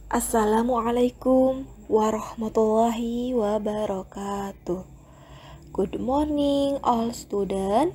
Assalamualaikum warahmatullahi wabarakatuh. Good morning all students.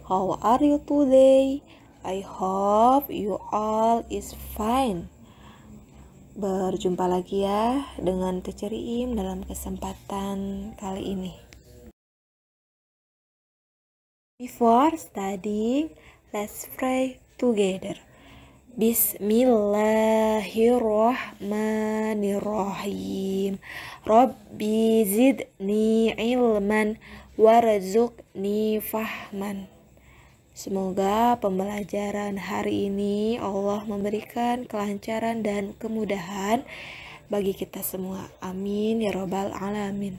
How are you today? I hope you all is fine. Berjumpa lagi ya dengan Teacher Im dalam kesempatan kali ini. Before studying, let's pray together. Bismillahirrahmanirrahim. Rabbi zidni ilman warzuqni fahman. Semoga pembelajaran hari ini Allah memberikan kelancaran dan kemudahan bagi kita semua. Amin ya robbal alamin.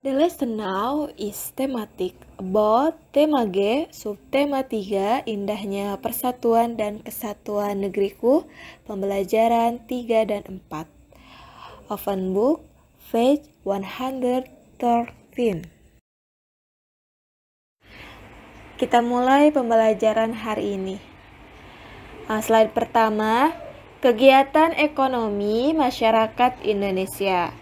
The lesson now is thematic about tema G, subtema 3, indahnya persatuan dan kesatuan negeriku, pembelajaran 3 dan 4. Open book, page 113. Kita mulai pembelajaran hari ini. Slide pertama, kegiatan ekonomi masyarakat Indonesia.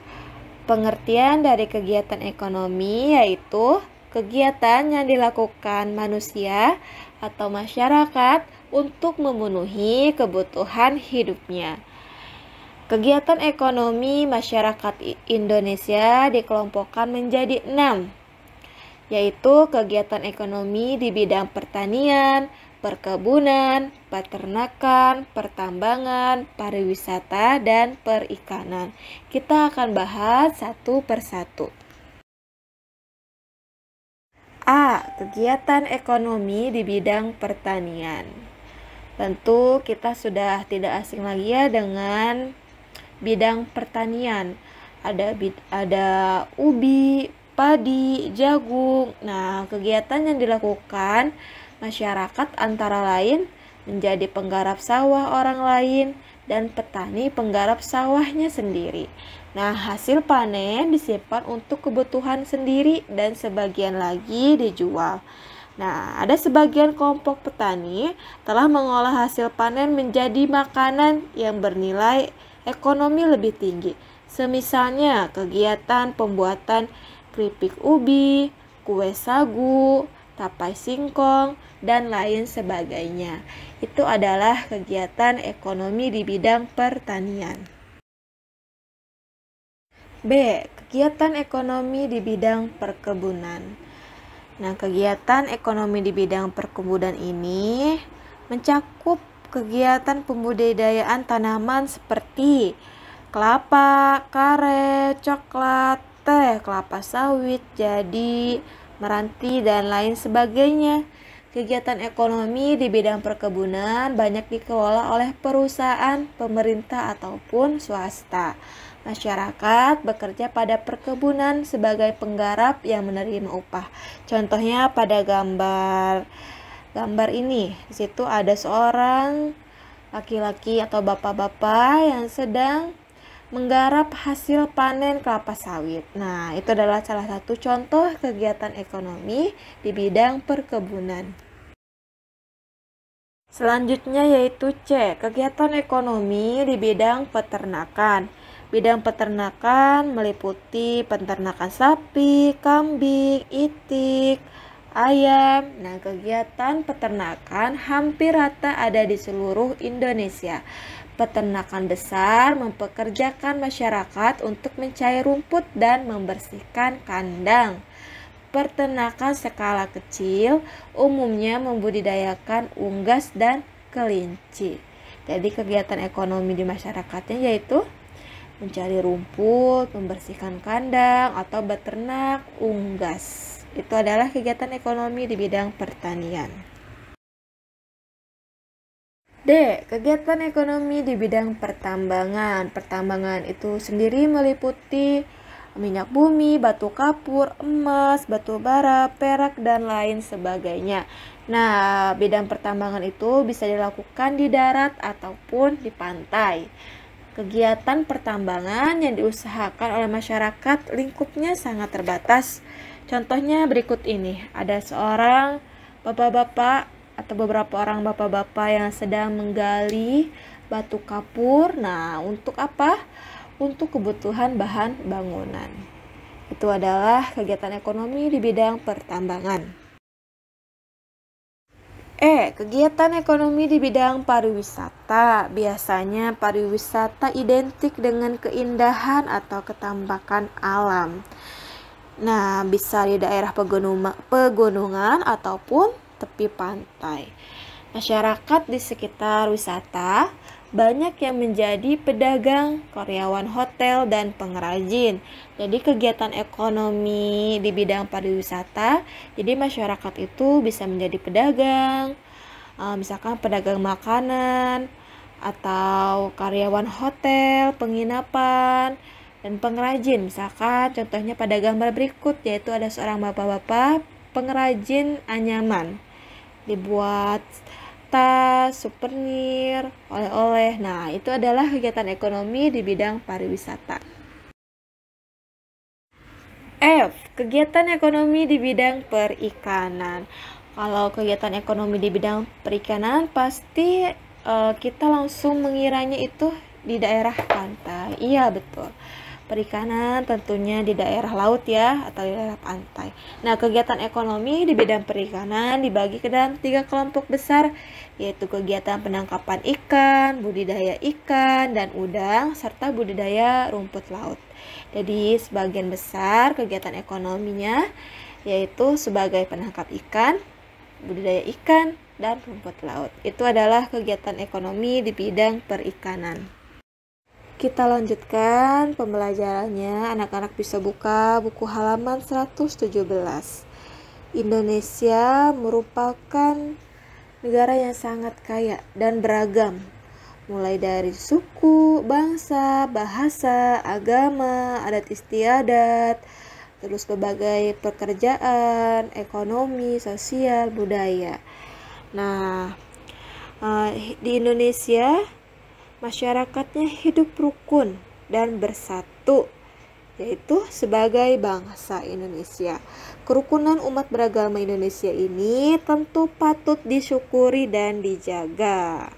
Pengertian dari kegiatan ekonomi yaitu kegiatan yang dilakukan manusia atau masyarakat untuk memenuhi kebutuhan hidupnya. Kegiatan ekonomi masyarakat Indonesia dikelompokkan menjadi 6, yaitu kegiatan ekonomi di bidang pertanian, perkebunan, peternakan, pertambangan, pariwisata, dan perikanan. Kita akan bahas satu persatu. A. Kegiatan ekonomi di bidang pertanian. Tentu kita sudah tidak asing lagi ya dengan bidang pertanian. Ada ubi, padi, jagung. Nah, kegiatan yang dilakukan masyarakat antara lain menjadi penggarap sawah orang lain dan petani penggarap sawahnya sendiri. Nah, hasil panen disimpan untuk kebutuhan sendiri dan sebagian lagi dijual. Nah, ada sebagian kelompok petani telah mengolah hasil panen menjadi makanan yang bernilai ekonomi lebih tinggi. Semisalnya kegiatan pembuatan keripik ubi, kue sagu, tapai singkong, dan lain sebagainya. Itu adalah kegiatan ekonomi di bidang pertanian. B. Kegiatan ekonomi di bidang perkebunan. Nah, kegiatan ekonomi di bidang perkebunan ini mencakup kegiatan pembudidayaan tanaman seperti kelapa, karet, coklat, teh, kelapa sawit, jadi, meranti, dan lain sebagainya. Kegiatan ekonomi di bidang perkebunan banyak dikelola oleh perusahaan, pemerintah, ataupun swasta. Masyarakat bekerja pada perkebunan sebagai penggarap yang menerima upah. Contohnya pada gambar ini, di situ ada seorang laki-laki atau bapak-bapak yang sedang menggarap hasil panen kelapa sawit. Nah, itu adalah salah satu contoh kegiatan ekonomi di bidang perkebunan. Selanjutnya yaitu C, kegiatan ekonomi di bidang peternakan. Bidang peternakan meliputi peternakan sapi, kambing, itik, ayam. Nah, kegiatan peternakan hampir rata ada di seluruh Indonesia. Peternakan besar mempekerjakan masyarakat untuk mencari rumput dan membersihkan kandang. Peternakan skala kecil umumnya membudidayakan unggas dan kelinci. Jadi kegiatan ekonomi di masyarakatnya yaitu mencari rumput, membersihkan kandang, atau beternak unggas. Itu adalah kegiatan ekonomi di bidang pertanian. D. Kegiatan ekonomi di bidang pertambangan. Pertambangan itu sendiri meliputi minyak bumi, batu kapur, emas, batu bara, perak, dan lain sebagainya. Nah, bidang pertambangan itu bisa dilakukan di darat ataupun di pantai. Kegiatan pertambangan yang diusahakan oleh masyarakat lingkupnya sangat terbatas. Contohnya berikut ini. Ada seorang bapak-bapak atau beberapa orang bapak-bapak yang sedang menggali batu kapur. Nah, untuk apa? Untuk kebutuhan bahan bangunan. Itu adalah kegiatan ekonomi di bidang pertambangan. Kegiatan ekonomi di bidang pariwisata. Biasanya pariwisata identik dengan keindahan atau ketambakan alam. Nah, bisa di daerah pegunungan ataupun tepi pantai. Masyarakat di sekitar wisata banyak yang menjadi pedagang, karyawan hotel, dan pengrajin. Jadi kegiatan ekonomi di bidang pariwisata, jadi masyarakat itu bisa menjadi pedagang, misalkan pedagang makanan, atau karyawan hotel, penginapan, dan pengrajin. Misalkan contohnya pada gambar berikut, yaitu ada seorang bapak-bapak pengrajin anyaman. Dibuat tas, souvenir, oleh-oleh. Nah, itu adalah kegiatan ekonomi di bidang pariwisata. F. Kegiatan ekonomi di bidang perikanan. Kalau kegiatan ekonomi di bidang perikanan, pasti kita langsung mengiranya itu di daerah pantai. Iya, betul. Perikanan tentunya di daerah laut ya, atau di daerah pantai. Nah, kegiatan ekonomi di bidang perikanan dibagi ke dalam 3 kelompok besar, yaitu kegiatan penangkapan ikan, budidaya ikan dan udang, serta budidaya rumput laut. Jadi, sebagian besar kegiatan ekonominya yaitu sebagai penangkap ikan, budidaya ikan, dan rumput laut. Itu adalah kegiatan ekonomi di bidang perikanan. Kita lanjutkan pembelajarannya. Anak-anak bisa buka buku halaman 117. Indonesia merupakan negara yang sangat kaya dan beragam, mulai dari suku, bangsa, bahasa, agama, adat istiadat, terus berbagai pekerjaan, ekonomi, sosial, budaya. Nah, di Indonesia masyarakatnya hidup rukun dan bersatu, yaitu sebagai bangsa Indonesia. Kerukunan umat beragama Indonesia ini tentu patut disyukuri dan dijaga.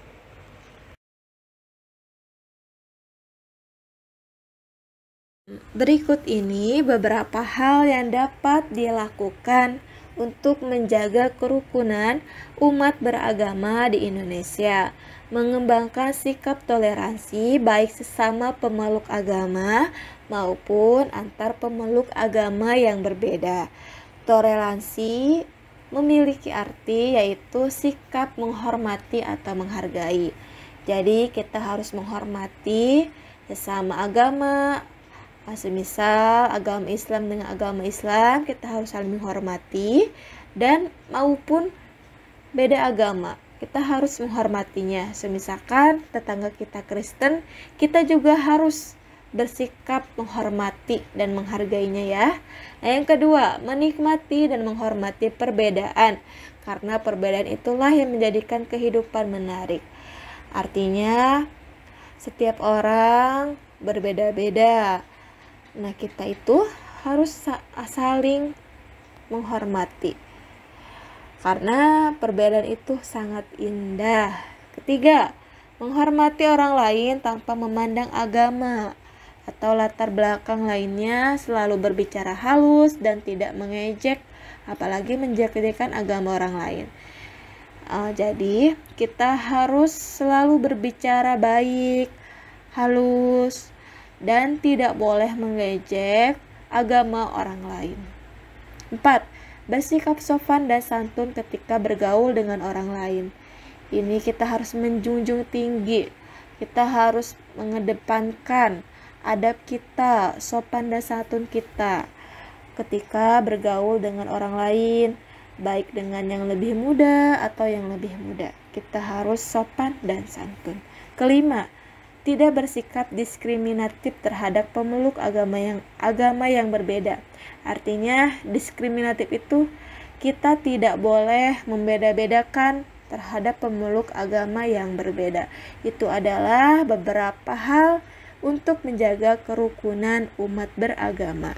Berikut ini beberapa hal yang dapat dilakukan untuk menjaga kerukunan umat beragama di Indonesia. Mengembangkan sikap toleransi baik sesama pemeluk agama maupun antar pemeluk agama yang berbeda. Toleransi memiliki arti yaitu sikap menghormati atau menghargai. Jadi kita harus menghormati sesama agama. Semisal agama Islam dengan agama Islam, kita harus saling menghormati, dan maupun beda agama, kita harus menghormatinya. Semisalkan tetangga kita Kristen, kita juga harus bersikap menghormati dan menghargainya ya. Nah, yang kedua, menikmati dan menghormati perbedaan, karena perbedaan itulah yang menjadikan kehidupan menarik. Artinya setiap orang berbeda-beda. Nah, kita itu harus saling menghormati, karena perbedaan itu sangat indah. Ketiga, menghormati orang lain tanpa memandang agama atau latar belakang lainnya, selalu berbicara halus dan tidak mengejek, apalagi menjelekkan agama orang lain. Jadi, kita harus selalu berbicara baik, halus, dan tidak boleh mengejek agama orang lain. 4. Bersikap sopan dan santun ketika bergaul dengan orang lain. Ini kita harus menjunjung tinggi. Kita harus mengedepankan adab kita, sopan dan santun kita ketika bergaul dengan orang lain, baik dengan yang lebih muda atau yang lebih muda. Kita harus sopan dan santun. Kelima, tidak bersikap diskriminatif terhadap pemeluk agama yang berbeda. Artinya diskriminatif itu kita tidak boleh membeda-bedakan terhadap pemeluk agama yang berbeda. Itu adalah beberapa hal untuk menjaga kerukunan umat beragama.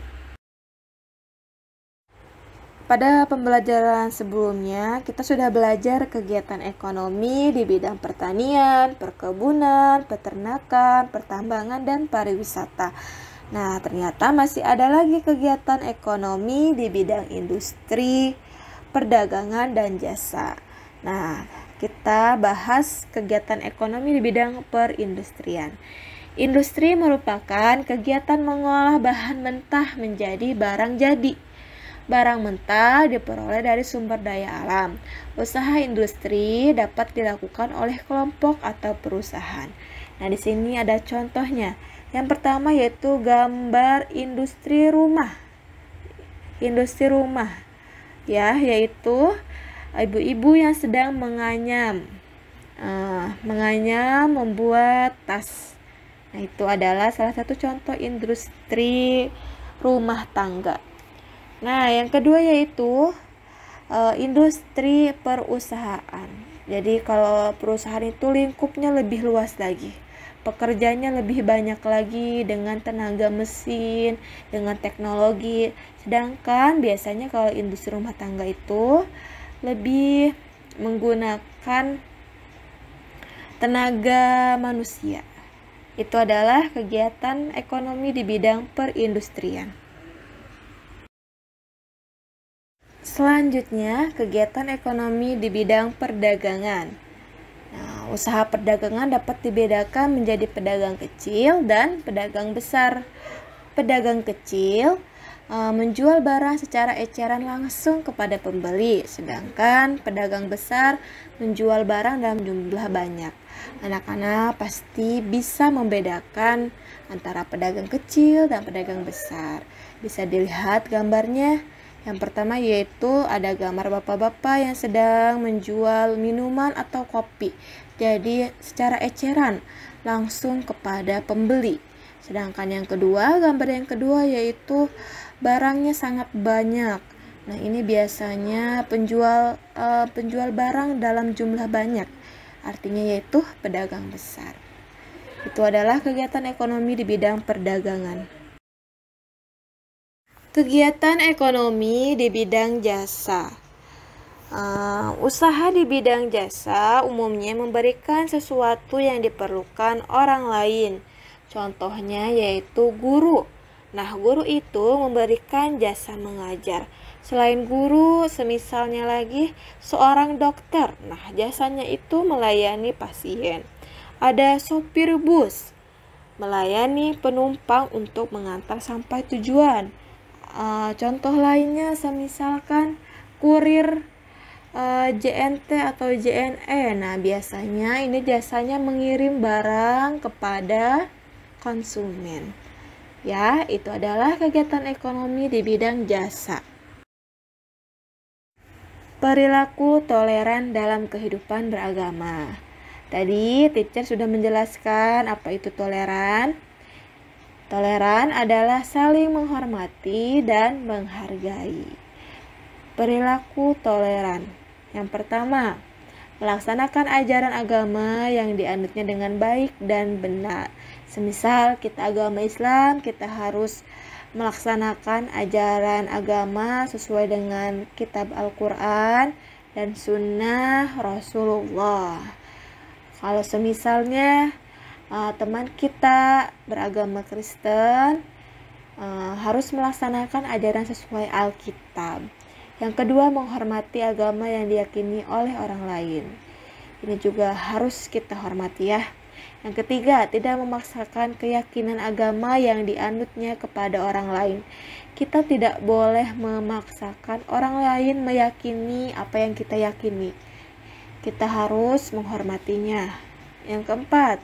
Pada pembelajaran sebelumnya, kita sudah belajar kegiatan ekonomi di bidang pertanian, perkebunan, peternakan, pertambangan, dan pariwisata. Nah, ternyata masih ada lagi kegiatan ekonomi di bidang industri, perdagangan, dan jasa. Nah, kita bahas kegiatan ekonomi di bidang perindustrian. Industri merupakan kegiatan mengolah bahan mentah menjadi barang jadi. Barang mentah diperoleh dari sumber daya alam. Usaha industri dapat dilakukan oleh kelompok atau perusahaan. Nah, di sini ada contohnya. Yang pertama yaitu gambar industri rumah. Industri rumah, ya, yaitu ibu-ibu yang sedang menganyam membuat tas. Nah, itu adalah salah satu contoh industri rumah tangga. Nah, yang kedua yaitu industri perusahaan. Jadi kalau perusahaan itu lingkupnya lebih luas lagi. Pekerjanya lebih banyak lagi dengan tenaga mesin, dengan teknologi. Sedangkan biasanya kalau industri rumah tangga itu lebih menggunakan tenaga manusia. Itu adalah kegiatan ekonomi di bidang perindustrian. Selanjutnya, kegiatan ekonomi di bidang perdagangan. Nah, usaha perdagangan dapat dibedakan menjadi pedagang kecil dan pedagang besar. Pedagang kecil menjual barang secara eceran langsung kepada pembeli, sedangkan pedagang besar menjual barang dalam jumlah banyak. Anak-anak pasti bisa membedakan antara pedagang kecil dan pedagang besar. Bisa dilihat gambarnya. Yang pertama yaitu ada gambar bapak-bapak yang sedang menjual minuman atau kopi. Jadi secara eceran langsung kepada pembeli. Sedangkan yang kedua, gambar yang kedua yaitu barangnya sangat banyak. Nah, ini biasanya penjual barang dalam jumlah banyak. Artinya yaitu pedagang besar. Itu adalah kegiatan ekonomi di bidang perdagangan. Kegiatan ekonomi di bidang jasa. Usaha di bidang jasa umumnya memberikan sesuatu yang diperlukan orang lain. Contohnya yaitu guru. Nah, guru itu memberikan jasa mengajar. Selain guru, semisalnya lagi seorang dokter. Nah, jasanya itu melayani pasien. Ada sopir bus, melayani penumpang untuk mengantar sampai tujuan. Contoh lainnya semisalkan kurir JNT atau JNE. Nah, biasanya ini jasanya mengirim barang kepada konsumen. Ya, itu adalah kegiatan ekonomi di bidang jasa. Perilaku toleran dalam kehidupan beragama. Tadi teacher sudah menjelaskan apa itu toleran. Toleran adalah saling menghormati dan menghargai. Perilaku toleran. Yang pertama, melaksanakan ajaran agama yang dianutnya dengan baik dan benar. Semisal kita agama Islam, kita harus melaksanakan ajaran agama sesuai dengan kitab Al-Quran dan sunnah Rasulullah. Kalau semisalnya teman kita beragama Kristen harus melaksanakan ajaran sesuai Alkitab. Yang kedua, menghormati agama yang diyakini oleh orang lain. Ini juga harus kita hormati ya. Yang ketiga, tidak memaksakan keyakinan agama yang dianutnya kepada orang lain. Kita tidak boleh memaksakan orang lain meyakini apa yang kita yakini. Kita harus menghormatinya. Yang keempat,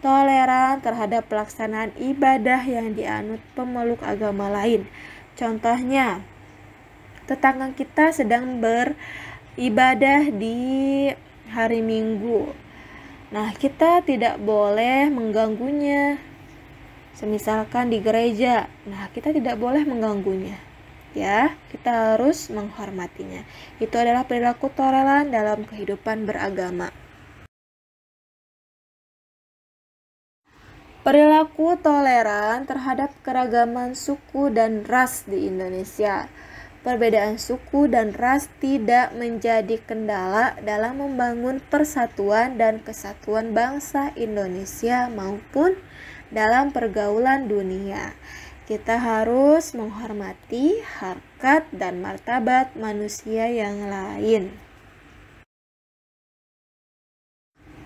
toleran terhadap pelaksanaan ibadah yang dianut pemeluk agama lain. Contohnya, tetangga kita sedang beribadah di hari Minggu. Nah, kita tidak boleh mengganggunya. Semisalkan di gereja, nah kita tidak boleh mengganggunya. Ya, kita harus menghormatinya. Itu adalah perilaku toleran dalam kehidupan beragama. Perilaku toleran terhadap keragaman suku dan ras di Indonesia. perbedaan suku dan ras tidak menjadi kendala dalam membangun persatuan dan kesatuan bangsa Indonesia maupun dalam pergaulan dunia. Kita harus menghormati harkat dan martabat manusia yang lain.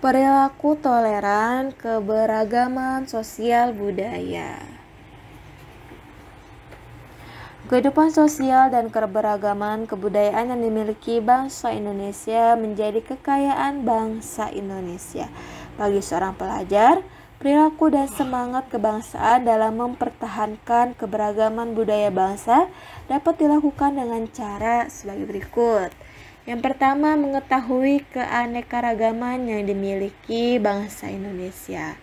Perilaku toleran keberagaman sosial budaya. Kehidupan sosial dan keberagaman kebudayaan yang dimiliki bangsa Indonesia menjadi kekayaan bangsa Indonesia. Bagi seorang pelajar, perilaku dan semangat kebangsaan dalam mempertahankan keberagaman budaya bangsa dapat dilakukan dengan cara sebagai berikut. Yang pertama, mengetahui keanekaragaman yang dimiliki bangsa Indonesia.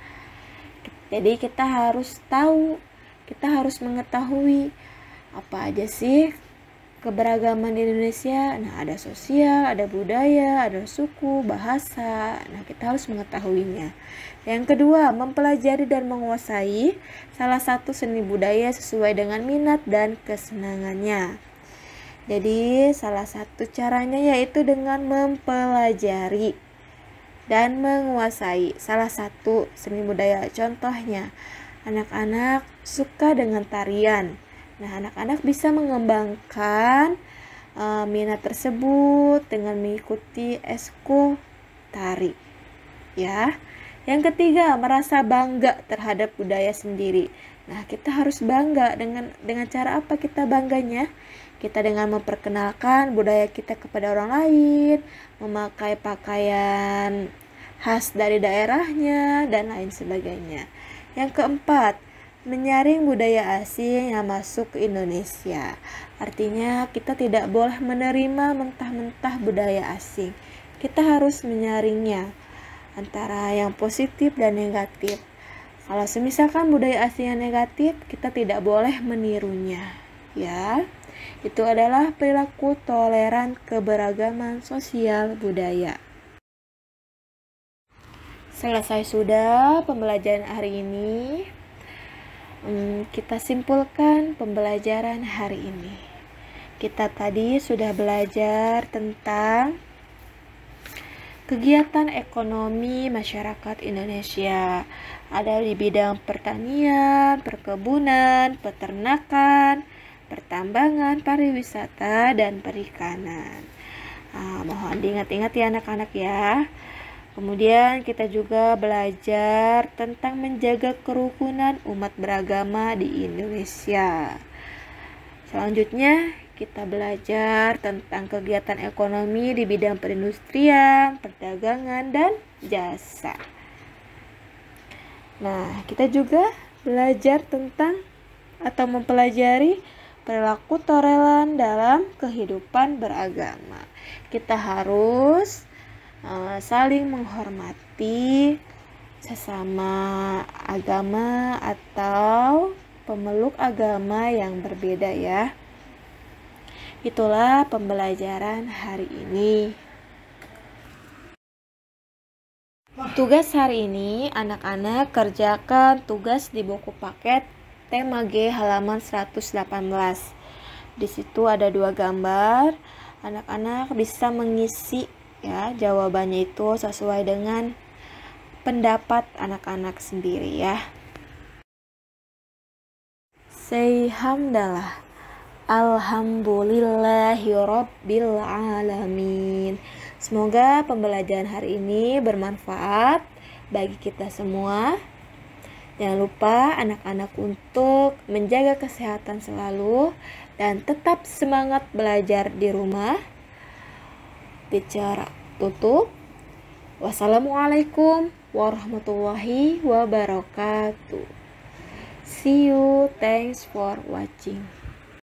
Jadi kita harus tahu, kita harus mengetahui apa aja sih keberagaman di Indonesia. Nah, ada sosial, ada budaya, ada suku, bahasa. Nah, kita harus mengetahuinya. Yang kedua, mempelajari dan menguasai salah satu seni budaya sesuai dengan minat dan kesenangannya. Jadi, salah satu caranya yaitu dengan mempelajari dan menguasai salah satu seni budaya. Contohnya, anak-anak suka dengan tarian. Nah, anak-anak bisa mengembangkan minat tersebut dengan mengikuti eskul tari. Ya. Yang ketiga, merasa bangga terhadap budaya sendiri. Nah, kita harus bangga dengan cara apa kita bangganya? Kita dengan memperkenalkan budaya kita kepada orang lain, memakai pakaian khas dari daerahnya, dan lain sebagainya. Yang keempat, menyaring budaya asing yang masuk ke Indonesia. Artinya kita tidak boleh menerima mentah-mentah budaya asing. Kita harus menyaringnya antara yang positif dan negatif. Kalau semisalkan budaya asing yang negatif, kita tidak boleh menirunya. Ya, itu adalah perilaku toleran keberagaman sosial budaya. Selesai sudah pembelajaran hari ini. Kita simpulkan pembelajaran hari ini. Kita tadi sudah belajar tentang kegiatan ekonomi masyarakat Indonesia. Ada di bidang pertanian, perkebunan, peternakan, pertambangan, pariwisata, dan perikanan. Mohon diingat-ingat ya anak-anak ya. Kemudian kita juga belajar tentang menjaga kerukunan umat beragama di Indonesia. Selanjutnya kita belajar tentang kegiatan ekonomi di bidang perindustrian, perdagangan, dan jasa. Nah, kita juga belajar tentang atau mempelajari perilaku toleran dalam kehidupan beragama. Kita harus saling menghormati sesama agama atau pemeluk agama yang berbeda ya. Itulah pembelajaran hari ini. Tugas hari ini anak-anak kerjakan tugas di buku paket tema G halaman 118. Di situ ada 2 gambar. Anak-anak bisa mengisi ya jawabannya itu sesuai dengan pendapat anak-anak sendiri ya. Say hamdalah. Alhamdulillahirabbil alamin. Semoga pembelajaran hari ini bermanfaat bagi kita semua. Jangan lupa anak-anak untuk menjaga kesehatan selalu dan tetap semangat belajar di rumah. Teacher tutup. Wassalamualaikum warahmatullahi wabarakatuh. See you. Thanks for watching.